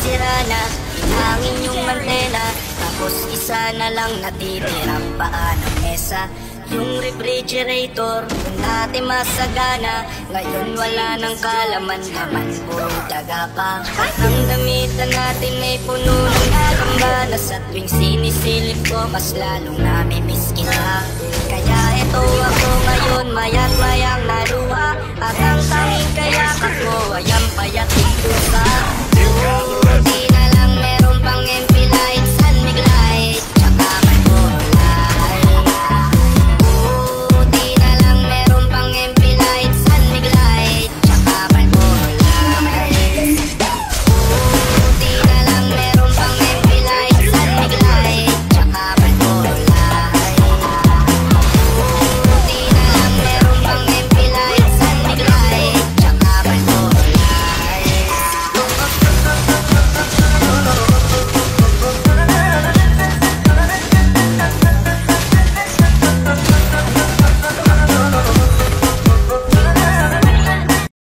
sira na, hinangin yung mantena. Tapos isa na lang natitirang paa ng mesa. Yung refrigerator, kung dati masagana, ngayon wala nang kalaman naman, puro daga pa. At ang damitan natin ay puno ng kambana. Sa tuwing sinisilip ko, mas lalong namimiss kita. Kaya eto ako ngayon, maya't mayang naluha. At ang tanging kayakap ko ay ang payat ng pusa.